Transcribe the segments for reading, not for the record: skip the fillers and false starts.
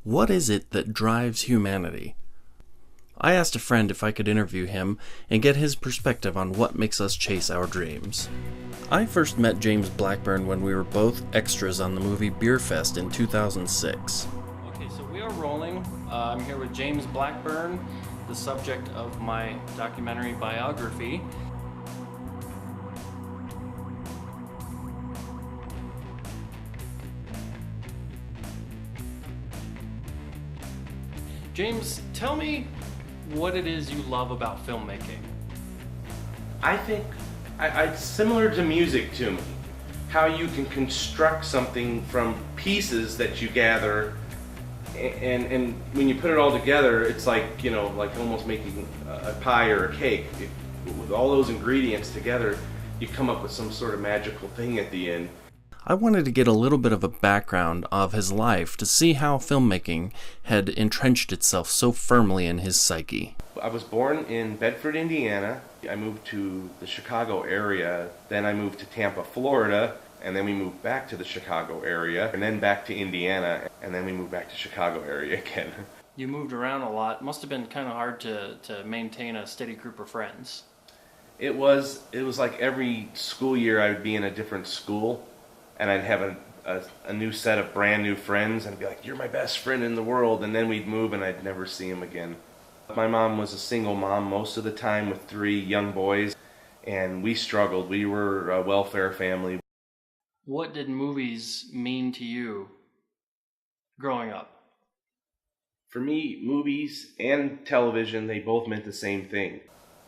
What is it that drives humanity? I asked a friend if I could interview him and get his perspective on what makes us chase our dreams. I first met James Blackburn when we were both extras on the movie Beer Fest in 2006. Okay, so we are rolling. I'm here with James Blackburn, the subject of my documentary Biography. James, tell me what it is you love about filmmaking. I think it's similar to music to me. How you can construct something from pieces that you gather, and when you put it all together, it's like, like almost making a pie or a cake. With all those ingredients together, you come up with some sort of magical thing at the end. I wanted to get a little bit of a background of his life to see how filmmaking had entrenched itself so firmly in his psyche. I was born in Bedford, Indiana. I moved to the Chicago area, then I moved to Tampa, Florida, and then we moved back to the Chicago area, and then back to Indiana, and then we moved back to Chicago area again. You moved around a lot. Must have been kind of hard to maintain a steady group of friends. It was like every school year I would be in a different school, and I'd have a new set of brand new friends, and I'd be like, "You're my best friend in the world," and then we'd move and I'd never see them again. My mom was a single mom most of the time with 3 young boys, and we struggled. We were a welfare family. What did movies mean to you growing up? For me, movies and television, they both meant the same thing.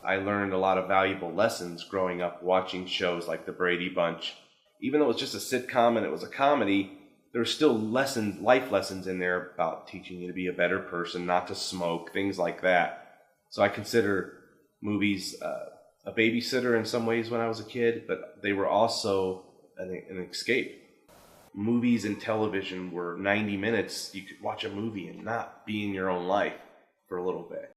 I learned a lot of valuable lessons growing up watching shows like The Brady Bunch. Even though it was just a sitcom and it was a comedy, there were still lessons, life lessons in there about teaching you to be a better person, not to smoke, things like that. So I consider movies a babysitter in some ways when I was a kid, but they were also an escape. Movies and television were 90 minutes. You could watch a movie and not be in your own life for a little bit.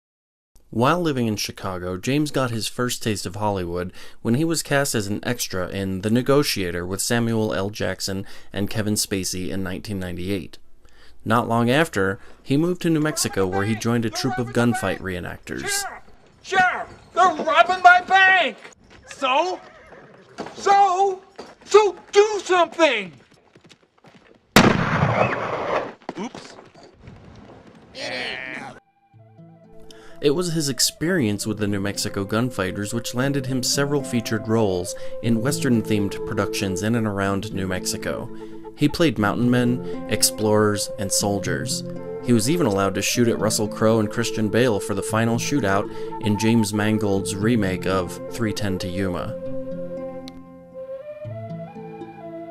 While living in Chicago, James got his first taste of Hollywood when he was cast as an extra in The Negotiator with Samuel L. Jackson and Kevin Spacey in 1998. Not long after, he moved to New Mexico where he joined a troupe of gunfight reenactors. Sheriff! They're robbing my bank! So do something! Oops. It was his experience with the New Mexico gunfighters which landed him several featured roles in Western-themed productions in and around New Mexico. He played mountain men, explorers, and soldiers. He was even allowed to shoot at Russell Crowe and Christian Bale for the final shootout in James Mangold's remake of 3:10 to Yuma.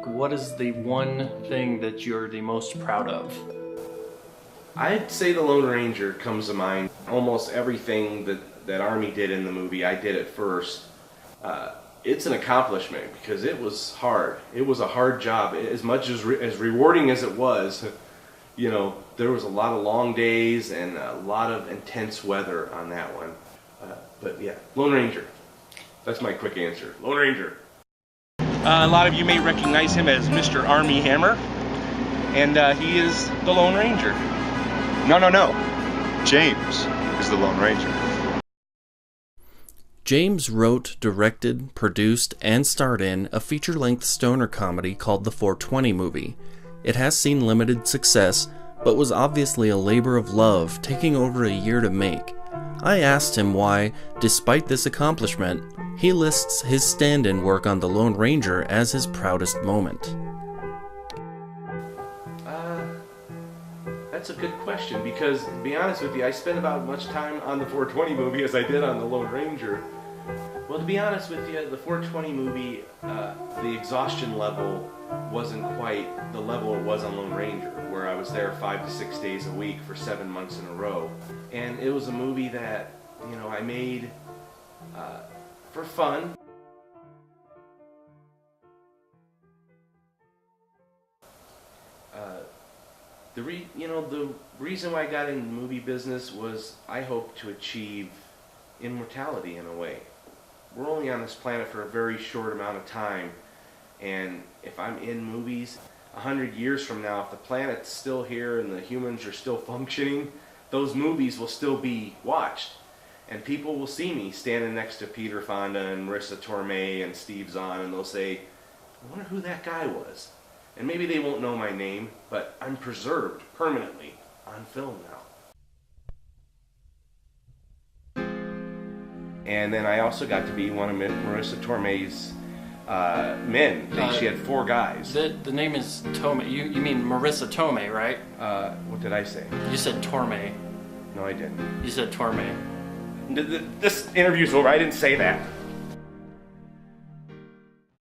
What is the one thing that you're the most proud of? I'd say The Lone Ranger comes to mind. Almost everything that Army did in the movie, I did at first. It's an accomplishment because it was hard. It was a hard job. As much as rewarding as it was, there was a lot of long days and a lot of intense weather on that one. But yeah, Lone Ranger. That's my quick answer. Lone Ranger. A lot of you may recognize him as Mr. Army Hammer, and he is the Lone Ranger. No. James is the Lone Ranger. James wrote, directed, produced, and starred in a feature-length stoner comedy called The 420 Movie. It has seen limited success, but was obviously a labor of love, taking over a year to make. I asked him why, despite this accomplishment, he lists his stand-in work on The Lone Ranger as his proudest moment. That's a good question because, to be honest with you, I spent about as much time on the 420 movie as I did on the Lone Ranger. Well, to be honest with you, the 420 movie, the exhaustion level wasn't quite the level it was on Lone Ranger, where I was there 5 to 6 days a week for 7 months in a row. And it was a movie that, I made for fun. The reason why I got into the movie business was I hoped to achieve immortality in a way. We're only on this planet for a very short amount of time, and if I'm in movies, 100 years from now, if the planet's still here and the humans are still functioning, those movies will still be watched. And people will see me standing next to Peter Fonda and Marissa Tomei and Steve Zahn, and they'll say, I wonder who that guy was. And maybe they won't know my name, but I'm preserved permanently on film now. And then I also got to be one of Marissa Tomei's men. She had 4 guys. The name is Tomei. You mean Marissa Tomei, right? What did I say? You said Torme. No, I didn't. You said Torme. This interview's over. I didn't say that.